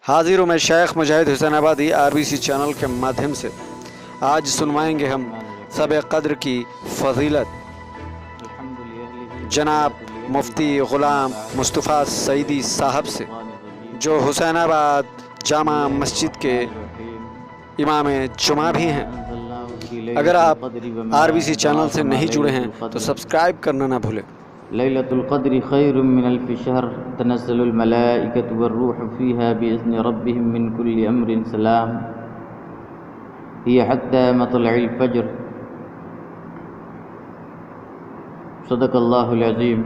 حاضر ہوں میں شیخ مجاہد حسین آبادی RBC چینل کے مادھیم سے۔ آج سنوائیں گے ہم شب قدر کی فضیلت جناب مفتی غلام مصطفیٰ سعیدی صاحب سے، جو حسین آباد جامع مسجد کے امام جمعہ بھی ہیں۔ اگر آپ RBC چینل سے نہیں جڑے ہیں تو سبسکرائب کرنا نہ بھولیں۔ ليلة القدر خير من 1000 شهر تنزل الملائكة والروح فيها بإذن ربهم من كل أمر سلام هي حتى مطلع الفجر صدق الله العظيم۔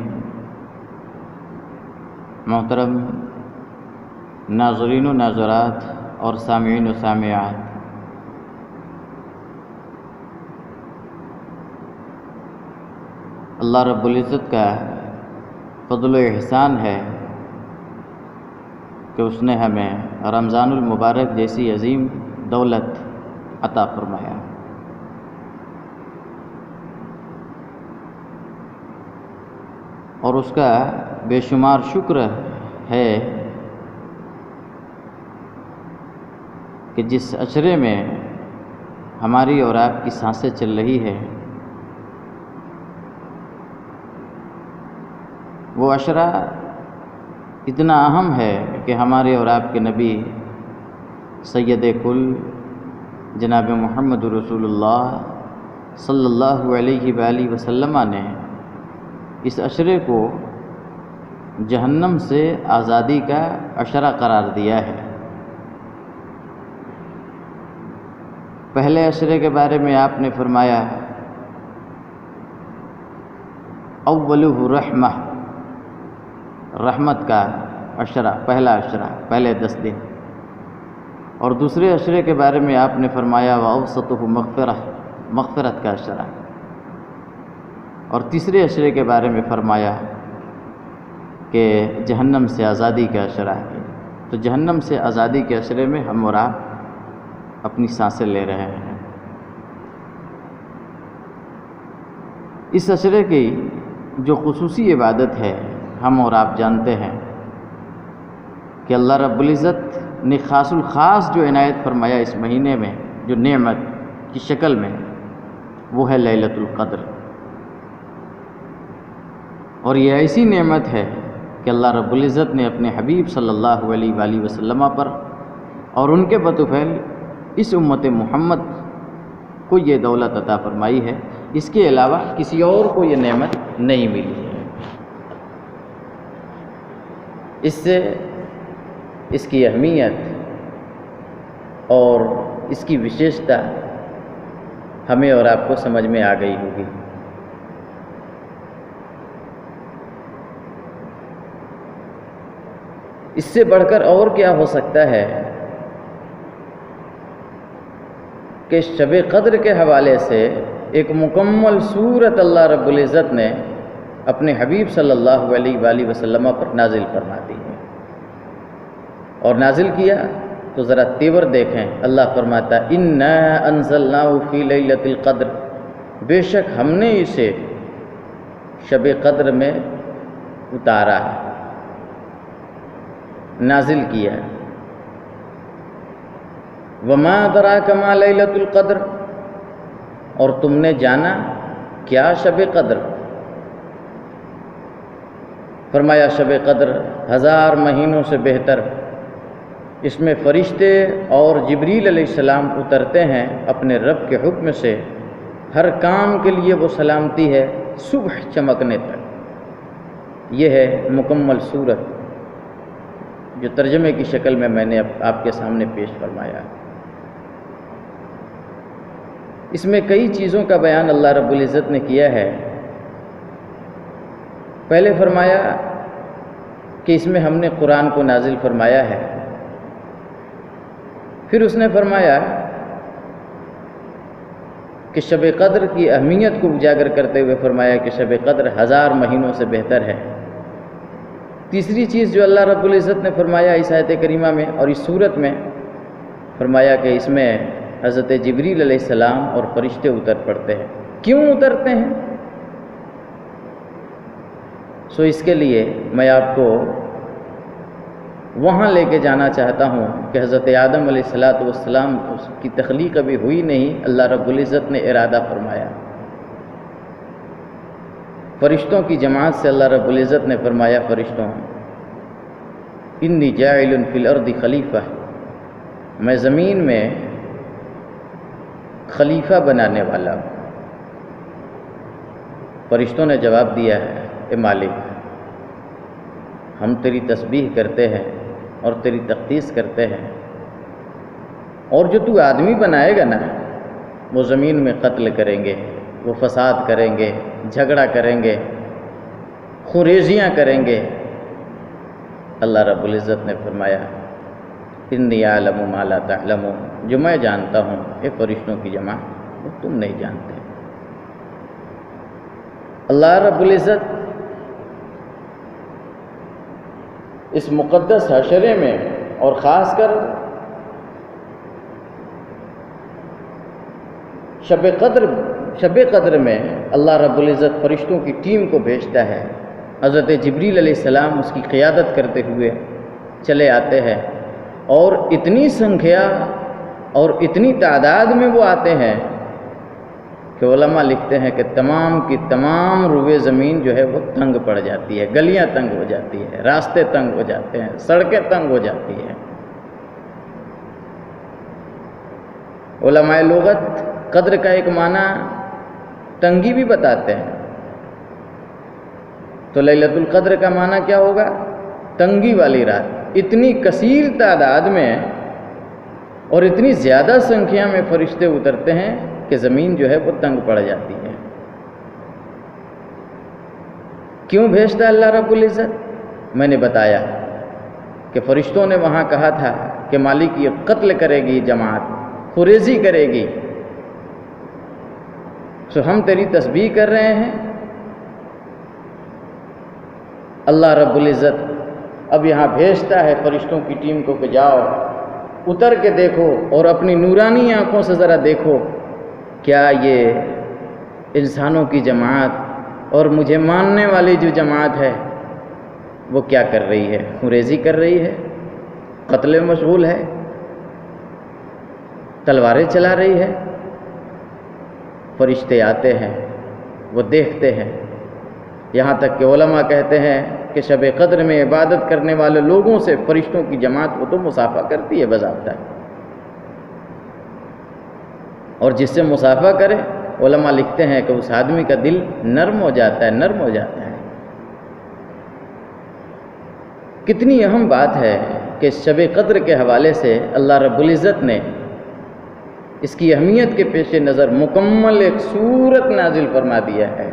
محترم ناظرین و ناظرات اور سامعین و سامعات، اللہ رب العزت کا فضل و احسان ہے کہ اس نے ہمیں رمضان المبارک جیسی عظیم دولت عطا فرمایا۔ اور اس کا بے شمار شکر ہے کہ جس عشرے میں ہماری اور آپ کی سانسیں چل رہی ہے، وہ عشرہ اتنا اہم ہے کہ ہمارے اور آپ کے نبی سید کل جناب محمد رسول اللہ صلی اللہ علیہ وآلہ وسلم نے اس عشرے کو جہنم سے آزادی کا عشرہ قرار دیا ہے۔ پہلے عشرے کے بارے میں آپ نے فرمایا اولہ رحمہ، رحمت کا عشرہ، پہلا عشرہ، پہلے 10 دن۔ اور دوسرے عشرے کے بارے میں آپ نے فرمایا وَأَوْسَطُهُ مغفرہ، مغفرت کا عشرہ۔ اور تیسرے عشرے کے بارے میں فرمایا کہ جہنم سے آزادی کا عشرہ ہے۔ تو جہنم سے آزادی کے عشرے میں ہم اور آپ اپنی سانسیں لے رہے ہیں۔ اس عشرے کی جو خصوصی عبادت ہے، ہم اور آپ جانتے ہیں کہ اللہ رب العزت نے خاص الخاص جو عنایت فرمایا اس مہینے میں، جو نعمت کی شکل میں، وہ ہے لیلۃ القدر۔ اور یہ ایسی نعمت ہے کہ اللہ رب العزت نے اپنے حبیب صلی اللہ علیہ وآلہ وسلم پر اور ان کے بطفیل اس امت محمد کو یہ دولت عطا فرمائی ہے۔ اس کے علاوہ کسی اور کو یہ نعمت نہیں ملی ہے۔ اس سے اس کی اہمیت اور اس کی وشیشتا ہمیں اور آپ کو سمجھ میں آ گئی ہوگی۔ اس سے بڑھ کر اور کیا ہو سکتا ہے کہ شب قدر کے حوالے سے ایک مکمل صورت اللہ رب العزت نے اپنے حبیب صلی اللہ علیہ وآلہ وسلم پر نازل فرما دی ہے۔ اور نازل کیا تو ذرا تیور دیکھیں، اللہ فرماتا اِنَّا أَنزَلْنَاهُ فِي لَيْلَةِ الْقَدْرِ، بے شک ہم نے اسے شب قدر میں اتارا ہے، نازل کیا۔ وَمَا أَدْرَاكَ مَا لَيْلَةُ الْقَدْرِ، اور تم نے جانا کیا شب قدر؟ فرمایا شب قدر 1000 مہینوں سے بہتر، اس میں فرشتے اور جبریل علیہ السلام اترتے ہیں اپنے رب کے حکم سے، ہر کام کے لیے وہ سلامتی ہے صبح چمکنے تک۔ یہ ہے مکمل صورت جو ترجمے کی شکل میں نے آپ کے سامنے پیش فرمایا۔ اس میں کئی چیزوں کا بیان اللہ رب العزت نے کیا ہے۔ پہلے فرمایا کہ اس میں ہم نے قرآن کو نازل فرمایا ہے، پھر اس نے فرمایا کہ شب قدر کی اہمیت کو اجاگر کرتے ہوئے فرمایا کہ شب قدر 1000 مہینوں سے بہتر ہے۔ تیسری چیز جو اللہ رب العزت نے فرمایا اس آیت کریمہ میں اور اس صورت میں، فرمایا کہ اس میں حضرت جبریل علیہ السلام اور فرشتے اتر پڑتے ہیں۔ کیوں اترتے ہیں؟ اس کے لیے میں آپ کو وہاں لے کے جانا چاہتا ہوں کہ حضرت آدم علیہ السلام اس کی تخلیق ابھی ہوئی نہیں، اللہ رب العزت نے ارادہ فرمایا۔ فرشتوں کی جماعت سے اللہ رب العزت نے فرمایا، فرشتوں انی جاعل فی الارض خلیفہ، میں زمین میں خلیفہ بنانے والا ہوں۔ فرشتوں نے جواب دیا ہے، اے مالک، ہم تیری تسبیح کرتے ہیں اور تیری تقدیس کرتے ہیں، اور جو تو آدمی بنائے گا نا وہ زمین میں قتل کریں گے، وہ فساد کریں گے، جھگڑا کریں گے، خونریزیاں کریں گے۔ اللہ رب العزت نے فرمایا، انی اعلم ما لا تعلمون، جو میں جانتا ہوں اے فرشتوں کی جماعت وہ تم نہیں جانتے۔ اللہ رب العزت اس مقدس حشرے میں اور خاص کر شب قدر میں اللہ رب العزت فرشتوں کی ٹیم کو بھیجتا ہے۔ حضرت جبریل علیہ السلام اس کی قیادت کرتے ہوئے چلے آتے ہیں، اور اتنی سنکھیا اور اتنی تعداد میں وہ آتے ہیں کہ علماء لکھتے ہیں کہ تمام کی تمام روئے زمین جو ہے وہ تنگ پڑ جاتی ہے، گلیاں تنگ ہو جاتی ہے، راستے تنگ ہو جاتے ہیں، سڑکیں تنگ ہو جاتی ہیں۔ علماء لغت قدر کا ایک معنی تنگی بھی بتاتے ہیں، تو لیلۃ القدر کا معنی کیا ہوگا؟ تنگی والی رات۔ اتنی کثیر تعداد میں اور اتنی زیادہ سنکھیا میں فرشتے اترتے ہیں کہ زمین جو ہے وہ تنگ پڑ جاتی ہے۔ کیوں بھیجتا ہے اللہ رب العزت؟ میں نے بتایا کہ فرشتوں نے وہاں کہا تھا کہ مالک یہ قتل کرے گی، جماعت خریزی کرے گی، سو ہم تیری تسبیح کر رہے ہیں۔ اللہ رب العزت اب یہاں بھیجتا ہے فرشتوں کی ٹیم کو کہ جاؤ اتر کے دیکھو اور اپنی نورانی آنکھوں سے ذرا دیکھو، کیا یہ انسانوں کی جماعت اور مجھے ماننے والی جو جماعت ہے وہ کیا کر رہی ہے؟ خونریزی کر رہی ہے، قتل میں مشغول ہے، تلواریں چلا رہی ہے۔ فرشتے آتے ہیں، وہ دیکھتے ہیں، یہاں تک کہ علماء کہتے ہیں کہ شب قدر میں عبادت کرنے والے لوگوں سے فرشتوں کی جماعت وہ تو مصافحہ کرتی ہے باضابطہ، اور جس سے مصافحہ کرے علماء لکھتے ہیں کہ اس آدمی کا دل نرم ہو جاتا ہے، نرم ہو جاتا ہے۔ کتنی اہم بات ہے کہ شب قدر کے حوالے سے اللہ رب العزت نے اس کی اہمیت کے پیش نظر مکمل ایک سورت نازل فرما دیا ہے۔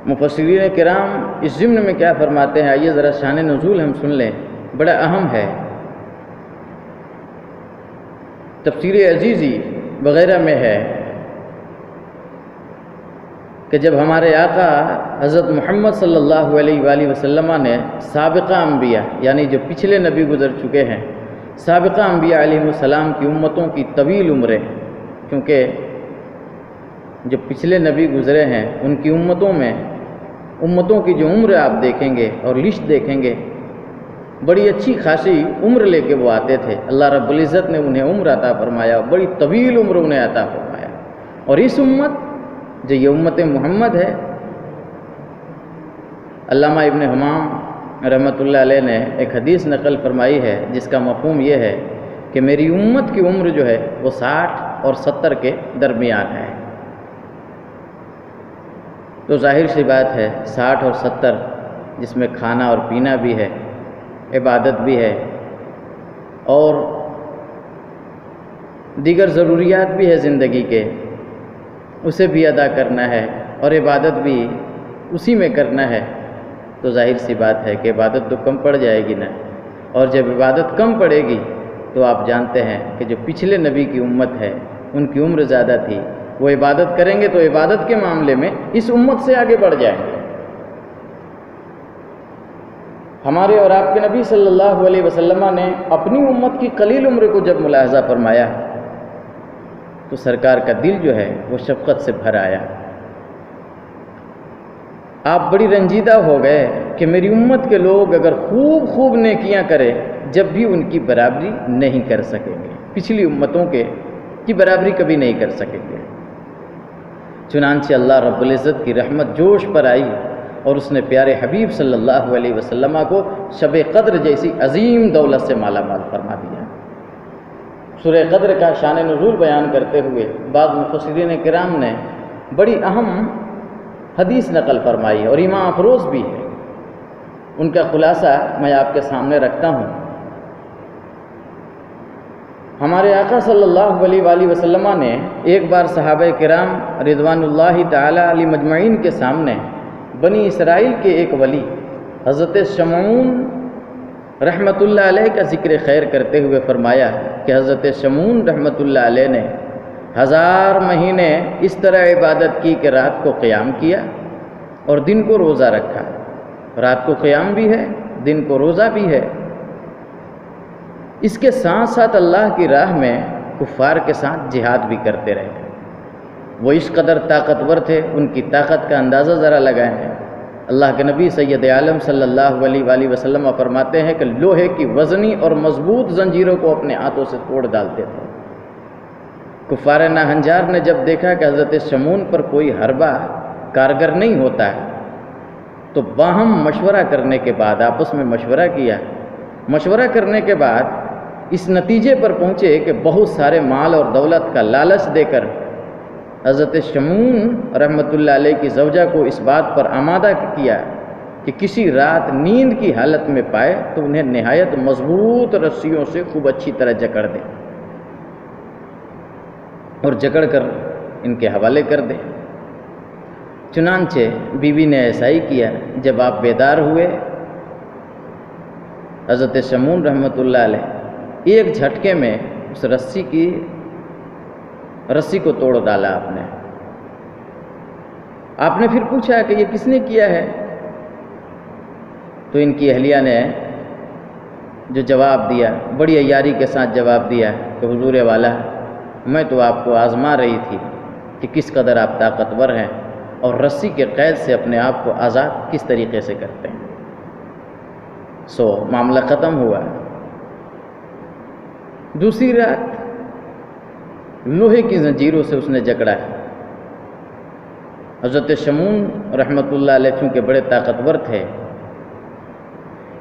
مفسرین کرام اس ضمن میں کیا فرماتے ہیں، آئیے ذرا شان نزول ہم سن لیں، بڑا اہم ہے۔ تفسیر عزیزی وغیرہ میں ہے کہ جب ہمارے آقا حضرت محمد صلی اللہ علیہ وآلہ وسلم نے سابقہ انبیاء یعنی جو پچھلے نبی گزر چکے ہیں، سابقہ انبیاء علیہ السلام کی امتوں کی طویل عمریں، کیونکہ جو پچھلے نبی گزرے ہیں ان کی امتوں کی جو عمر آپ دیکھیں گے اور لسٹ دیکھیں گے، بڑی اچھی خاصی عمر لے کے وہ آتے تھے۔ اللہ رب العزت نے انہیں عمر عطا فرمایا، بڑی طویل عمر انہیں عطا فرمایا۔ اور اس امت جو یہ امت محمد ہے، علامہ ابن حمام رحمۃ اللہ علیہ نے ایک حدیث نقل فرمائی ہے جس کا مفہوم یہ ہے کہ میری امت کی عمر جو ہے وہ 60 اور 70 کے درمیان ہے۔ تو ظاہر سی بات ہے 60 اور 70 جس میں کھانا اور پینا بھی ہے، عبادت بھی ہے، اور دیگر ضروریات بھی ہے زندگی کے، اسے بھی ادا کرنا ہے اور عبادت بھی اسی میں کرنا ہے، تو ظاہر سی بات ہے کہ عبادت تو کم پڑ جائے گی نا۔ اور جب عبادت کم پڑے گی تو آپ جانتے ہیں کہ جو پچھلے نبی کی امت ہے ان کی عمر زیادہ تھی، وہ عبادت کریں گے تو عبادت کے معاملے میں اس امت سے آگے بڑھ جائیں گے۔ ہمارے اور آپ کے نبی صلی اللہ علیہ وسلم نے اپنی امت کی قلیل عمر کو جب ملاحظہ فرمایا تو سرکار کا دل جو ہے وہ شفقت سے بھر آیا۔ آپ بڑی رنجیدہ ہو گئے کہ میری امت کے لوگ اگر خوب خوب نیکیاں کریں جب بھی ان کی برابری نہیں کر سکیں گے، پچھلی امتوں کی برابری کبھی نہیں کر سکیں گے۔ چنانچہ اللہ رب العزت کی رحمت جوش پر آئی اور اس نے پیارے حبیب صلی اللہ علیہ وسلم کو شب قدر جیسی عظیم دولت سے مالا مال فرما دیا۔ سورہ قدر کا شان نزول بیان کرتے ہوئے بعض مفسرین کرام نے بڑی اہم حدیث نقل فرمائی اور ایمان افروز بھی ہے۔ ان کا خلاصہ میں آپ کے سامنے رکھتا ہوں۔ ہمارے آقا صلی اللہ علیہ وآلہ وسلم نے ایک بار صحابہ کرام رضوان اللہ تعالی علیہ مجمعین کے سامنے بنی اسرائیل کے ایک ولی حضرت شمعون رحمۃ اللہ علیہ کا ذکر خیر کرتے ہوئے فرمایا کہ حضرت شمعون رحمۃ اللہ علیہ نے 1000 مہینے اس طرح عبادت کی کہ رات کو قیام کیا اور دن کو روزہ رکھا۔ رات کو قیام بھی ہے، دن کو روزہ بھی ہے۔ اس کے ساتھ ساتھ اللہ کی راہ میں کفار کے ساتھ جہاد بھی کرتے رہے۔ وہ اس قدر طاقتور تھے، ان کی طاقت کا اندازہ ذرا لگائیں۔ اللہ کے نبی سید عالم صلی اللہ علیہ وآلہ وسلم فرماتے ہیں کہ لوہے کی وزنی اور مضبوط زنجیروں کو اپنے ہاتھوں سے توڑ ڈالتے تھے۔ کفار ناہنجار نے جب دیکھا کہ حضرت شمعون پر کوئی حربہ کارگر نہیں ہوتا ہے تو باہم مشورہ کرنے کے بعد آپس میں مشورہ کیا۔ مشورہ کرنے کے بعد اس نتیجے پر پہنچے کہ بہت سارے مال اور دولت کا لالچ دے کر حضرت شمعون رحمۃ اللہ علیہ کی زوجہ کو اس بات پر آمادہ کیا کہ کسی رات نیند کی حالت میں پائے تو انہیں نہایت مضبوط رسیوں سے خوب اچھی طرح جکڑ دے اور جکڑ کر ان کے حوالے کر دے۔ چنانچہ بیوی نے ایسا ہی کیا۔ جب آپ بیدار ہوئے، حضرت شمعون رحمۃ اللہ علیہ ایک جھٹکے میں اس رسی کو توڑ ڈالا آپ نے پھر پوچھا کہ یہ کس نے کیا ہے؟ تو ان کی اہلیہ نے جو جواب دیا، بڑی عیاری کے ساتھ جواب دیا کہ حضور والا، میں تو آپ کو آزما رہی تھی کہ کس قدر آپ طاقتور ہیں اور رسی کے قید سے اپنے آپ کو آزاد کس طریقے سے کرتے ہیں۔ سو معاملہ ختم ہوا۔ دوسری رات لوہے کی زنجیروں سے اس نے جکڑا ہے۔ حضرت شمعون رحمۃ اللہ علیہ چونکہ بڑے طاقتور تھے،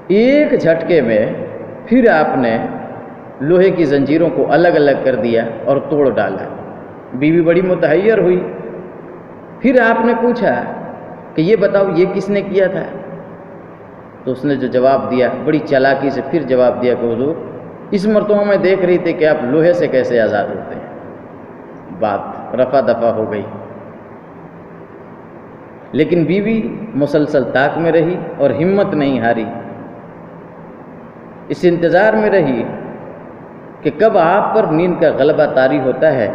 ایک جھٹکے میں پھر آپ نے لوہے کی زنجیروں کو الگ الگ کر دیا اور توڑ ڈالا۔ بیوی بڑی متحیر ہوئی۔ پھر آپ نے پوچھا کہ یہ بتاؤ یہ کس نے کیا تھا؟ تو اس نے جو جواب دیا، بڑی چالاکی سے پھر جواب دیا کہ حضور اس مرتبہ میں دیکھ رہی تھی کہ آپ لوہے سے کیسے آزاد ہوتے ہیں۔ بات رفع دفع ہو گئی، لیکن بیوی مسلسل طاق میں رہی اور ہمت نہیں ہاری۔ اس انتظار میں رہی کہ کب آپ پر نیند کا غلبہ طاری ہوتا ہے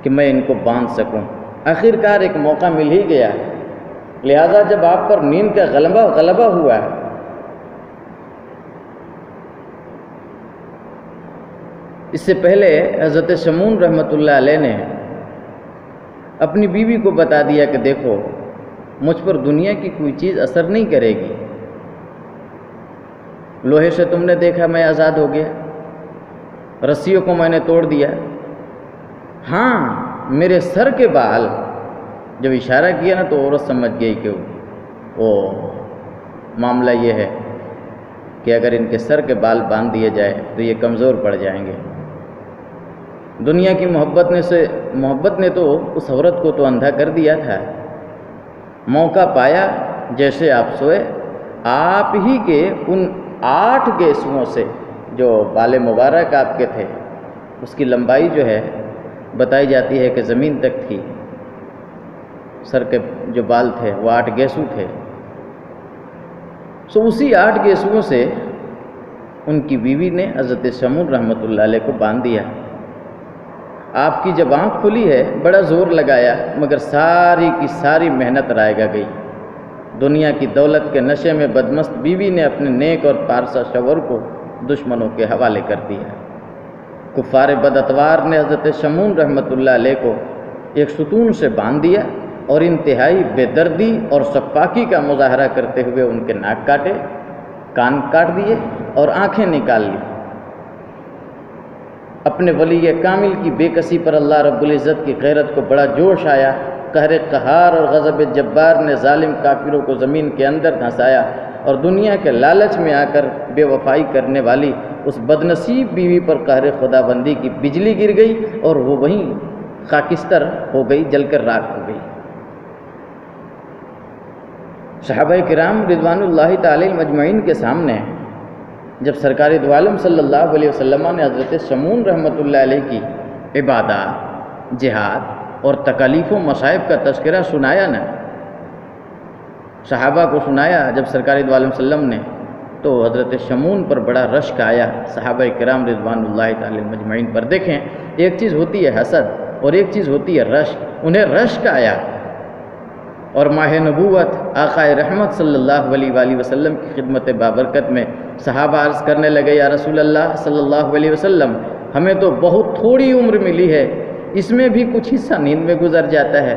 کہ میں ان کو باندھ سکوں۔ آخر کار ایک موقع مل ہی گیا، لہذا جب آپ پر نیند کا غلبہ ہوا اس سے پہلے حضرت شمعون رحمۃ اللہ علیہ نے اپنی بیوی کو بتا دیا کہ دیکھو مجھ پر دنیا کی کوئی چیز اثر نہیں کرے گی، لوہے سے تم نے دیکھا میں آزاد ہو گیا، رسیوں کو میں نے توڑ دیا، ہاں میرے سر کے بال، جب اشارہ کیا نا تو عورت سمجھ گئی کہ وہ معاملہ یہ ہے کہ اگر ان کے سر کے بال باندھ دیے جائے تو یہ کمزور پڑ جائیں گے۔ دنیا کی محبت نے تو اس عورت کو تو اندھا کر دیا تھا۔ موقع پایا، جیسے آپ سوئے، آپ ہی کے ان 8 گیسوؤں سے جو بال مبارک آپ کے تھے، اس کی لمبائی جو ہے بتائی جاتی ہے کہ زمین تک تھی۔ سر کے جو بال تھے وہ 8 گیسو تھے۔ سو اسی 8 گیسوؤں سے ان کی بیوی نے حضرت شمعون رحمۃ اللہ علیہ کو باندھ دیا۔ آپ کی جب آنکھ کھلی ہے بڑا زور لگایا، مگر ساری کی ساری محنت رائے گئی۔ دنیا کی دولت کے نشے میں بدمست بیوی نے اپنے نیک اور پارسا شوہر کو دشمنوں کے حوالے کر دیا۔ کفار بد اتوار نے حضرت شمعون رحمۃ اللہ علیہ کو ایک ستون سے باندھ دیا اور انتہائی بے دردی اور شفاقی کا مظاہرہ کرتے ہوئے ان کے ناک کاٹے، کان کاٹ دیے اور آنکھیں نکال لی۔ اپنے ولی کامل کی بے کسی پر اللہ رب العزت کی غیرت کو بڑا جوش آیا۔ قہر قہار اور غضب جبار نے ظالم کافروں کو زمین کے اندر دھنسایا، اور دنیا کے لالچ میں آ کر بے وفائی کرنے والی اس بدنصیب بیوی پر قہر خدا بندی کی بجلی گر گئی اور وہ وہیں خاکستر ہو گئی، جل کر راکھ ہو گئی۔ صحابہ کرام رضوان اللہ تعالی مجمعین کے سامنے جب سرکار دو عالم صلی اللہ علیہ وسلم نے حضرت شمون رحمۃ اللہ علیہ کی عبادات، جہاد اور تکالیف و مصائب کا تذکرہ سنایا نا، صحابہ کو سنایا جب سرکار دو عالم صلی اللہ علیہ وسلم نے، تو حضرت شمون پر بڑا رشک آیا، صحابہ کرام رضوان اللہ تعالی مجمعین پر۔ دیکھیں، ایک چیز ہوتی ہے حسد اور ایک چیز ہوتی ہے رشک۔ انہیں رشک آیا اور ماہ نبوت آقا رحمت صلی اللہ علیہ وآلہ وسلم کی خدمت بابرکت میں صحابہ عرض کرنے لگے، یا رسول اللہ صلی اللہ علیہ وسلم، ہمیں تو بہت تھوڑی عمر ملی ہے، اس میں بھی کچھ حصہ نیند میں گزر جاتا ہے،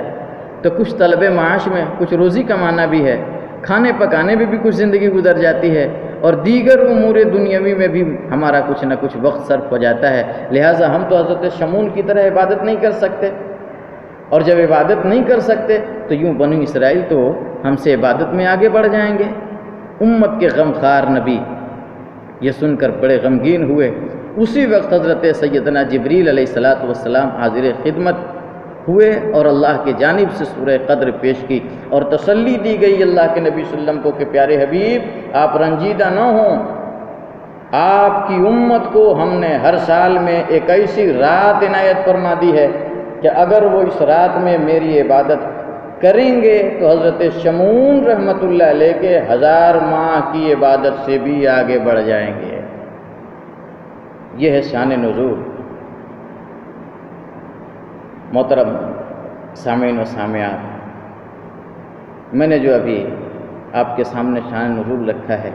تو کچھ طلب معاش میں، کچھ روزی کمانا بھی ہے، کھانے پکانے میں بھی کچھ زندگی گزر جاتی ہے، اور دیگر امور دنیاوی میں بھی ہمارا کچھ نہ کچھ وقت صرف ہو جاتا ہے، لہٰذا ہم تو حضرت شمون کی طرح عبادت نہیں کر سکتے، اور جب عبادت نہیں کر سکتے تو یوں بنو اسرائیل تو ہم سے عبادت میں آگے بڑھ جائیں گے۔ امت کے غمخوار نبی یہ سن کر بڑے غمگین ہوئے۔ اسی وقت حضرت سیدنا جبریل علیہ السلام حاضر خدمت ہوئے اور اللہ کی جانب سے سورہ قدر پیش کی، اور تسلی دی گئی اللہ کے نبی صلی اللہ علیہ وسلم کو کہ پیارے حبیب، آپ رنجیدہ نہ ہوں، آپ کی امت کو ہم نے ہر سال میں ایک ایسی رات عنایت فرما دی ہے کہ اگر وہ اس رات میں میری عبادت کریں گے تو حضرت شمون رحمۃ اللہ علیہ کے 1000 ماہ کی عبادت سے بھی آگے بڑھ جائیں گے۔ یہ ہے شان نزول۔ محترم سامعین و سامعات، میں نے جو ابھی آپ کے سامنے شان نزول رکھا ہے،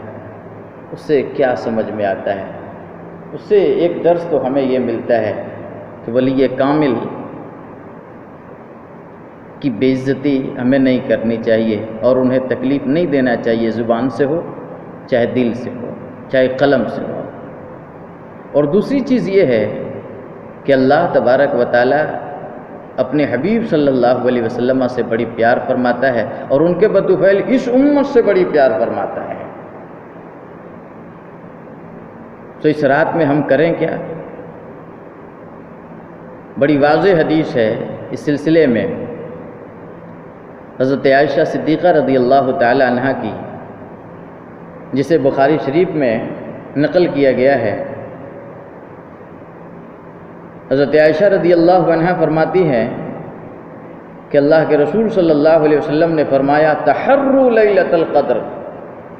اس سے کیا سمجھ میں آتا ہے؟ اس سے ایک درس تو ہمیں یہ ملتا ہے کہ ولی کامل کی بے عزتی ہمیں نہیں کرنی چاہیے، اور انہیں تکلیف نہیں دینا چاہیے، زبان سے ہو، چاہے دل سے ہو، چاہے قلم سے ہو۔ اور دوسری چیز یہ ہے کہ اللہ تبارک و تعالی اپنے حبیب صلی اللہ علیہ وسلم سے بڑی پیار فرماتا ہے، اور ان کے بدوفعل اس امت سے بڑی پیار فرماتا ہے۔ تو اس رات میں ہم کریں کیا؟ بڑی واضح حدیث ہے اس سلسلے میں، حضرت عائشہ صدیقہ رضی اللہ تعالی عنہا کی، جسے بخاری شریف میں نقل کیا گیا ہے۔ حضرت عائشہ رضی اللہ عنہا فرماتی ہیں کہ اللہ کے رسول صلی اللہ علیہ وسلم نے فرمایا، تحروا لیلۃ القدر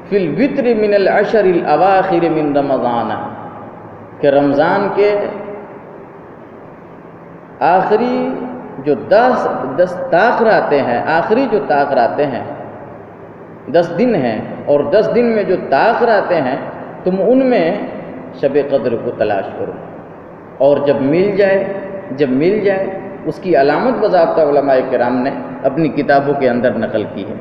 فی الوتر من العشر الاواخر من رمضان، کہ رمضان کے آخری جو 10 تاخراتے ہیں، آخری جو تاخراتے ہیں 10 دن ہیں، اور 10 دن میں جو تاخراتے ہیں تم ان میں شب قدر کو تلاش کرو، اور جب مل جائے اس کی علامت باضابطہ علماء کرام نے اپنی کتابوں کے اندر نقل کی ہے۔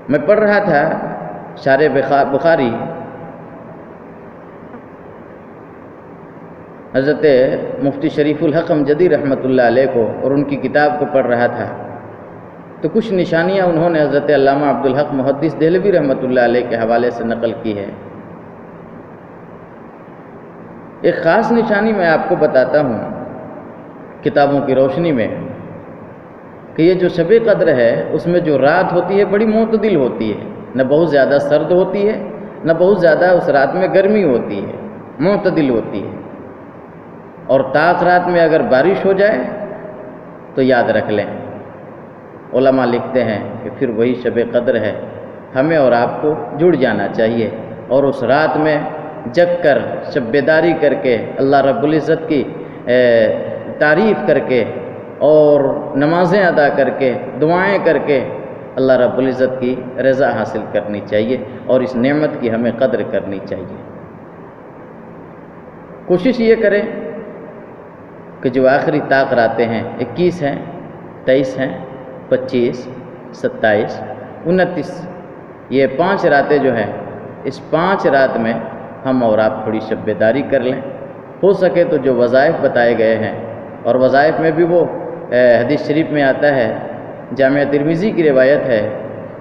میں پڑھ رہا تھا شارح بخاری حضرت مفتی شریف الحق امجدی رحمۃ اللہ علیہ کو، اور ان کی کتاب کو پڑھ رہا تھا، تو کچھ نشانیاں انہوں نے حضرت علامہ عبدالحق محدث دہلوی رحمۃ اللہ علیہ کے حوالے سے نقل کی ہے۔ ایک خاص نشانی میں آپ کو بتاتا ہوں کتابوں کی روشنی میں، کہ یہ جو شب قدر ہے اس میں جو رات ہوتی ہے بڑی معتدل ہوتی ہے، نہ بہت زیادہ سرد ہوتی ہے، نہ بہت زیادہ اس رات میں گرمی ہوتی ہے، معتدل ہوتی ہے۔ اور طاق رات میں اگر بارش ہو جائے تو یاد رکھ لیں، علماء لکھتے ہیں کہ پھر وہی شب قدر ہے۔ ہمیں اور آپ کو جڑ جانا چاہیے، اور اس رات میں جگ کر شب بیداری کر کے اللہ رب العزت کی تعریف کر کے اور نمازیں ادا کر کے دعائیں کر کے اللہ رب العزت کی رضا حاصل کرنی چاہیے، اور اس نعمت کی ہمیں قدر کرنی چاہیے۔ کوشش یہ کریں کہ جو آخری طاق راتیں ہیں 21 ہیں، 23 ہیں، 25، 27، 29، یہ 5 راتیں جو ہیں، اس 5 رات میں ہم اور آپ تھوڑی شب بیداری کر لیں، ہو سکے تو جو وظائف بتائے گئے ہیں، اور وظائف میں بھی وہ حدیث شریف میں آتا ہے، جامعہ ترمذی کی روایت ہے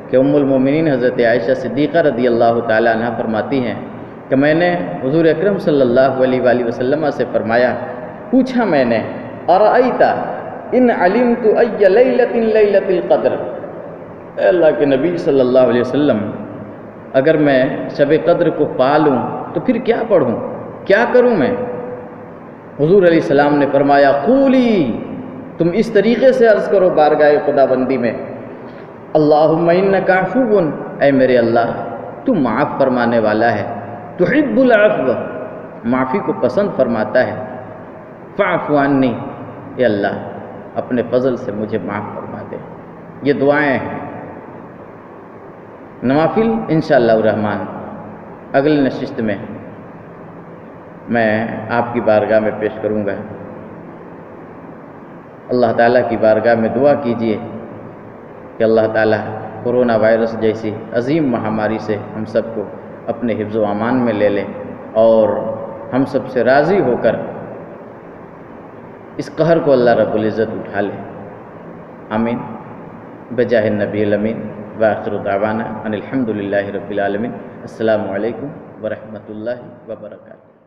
کہ ام المومنین حضرت عائشہ صدیقہ رضی اللہ تعالیٰ عنہ فرماتی ہیں کہ میں نے حضور اکرم صلی اللہ علیہ وآلہ وسلم سے فرمایا، پوچھا میں نے، ارأیت ان علمت ای لیلۃ لیلۃ القدر، اے اللہ کے نبی صلی اللہ علیہ وسلم، اگر میں شب قدر کو پا لوں تو پھر کیا پڑھوں، کیا کروں میں؟ حضور علیہ السلام نے فرمایا، قولی، تم اس طریقے سے عرض کرو بارگاہ خدا بندی میں، اللہم انک عفو، اے میرے اللہ تو معاف فرمانے والا ہے، تحب العفو، معافی کو پسند فرماتا ہے، فاعف عنی، اے اللہ اپنے فضل سے مجھے معاف فرما دے۔ یہ دعائیں ہیں۔ نوافل انشاءاللہ الرحمن اگلی نشست میں میں آپ کی بارگاہ میں پیش کروں گا۔ اللہ تعالیٰ کی بارگاہ میں دعا کیجیے کہ اللہ تعالیٰ کورونا وائرس جیسی عظیم مہاماری سے ہم سب کو اپنے حفظ و امان میں لے لے، اور ہم سب سے راضی ہو کر اس قہر کو اللہ رب العزت اٹھا لے، آمین، بجاہ النبی الامین، وآخر دعوانا ان الحمد للہ رب العالمین۔ السلام علیکم ورحمۃ اللہ وبرکاتہ۔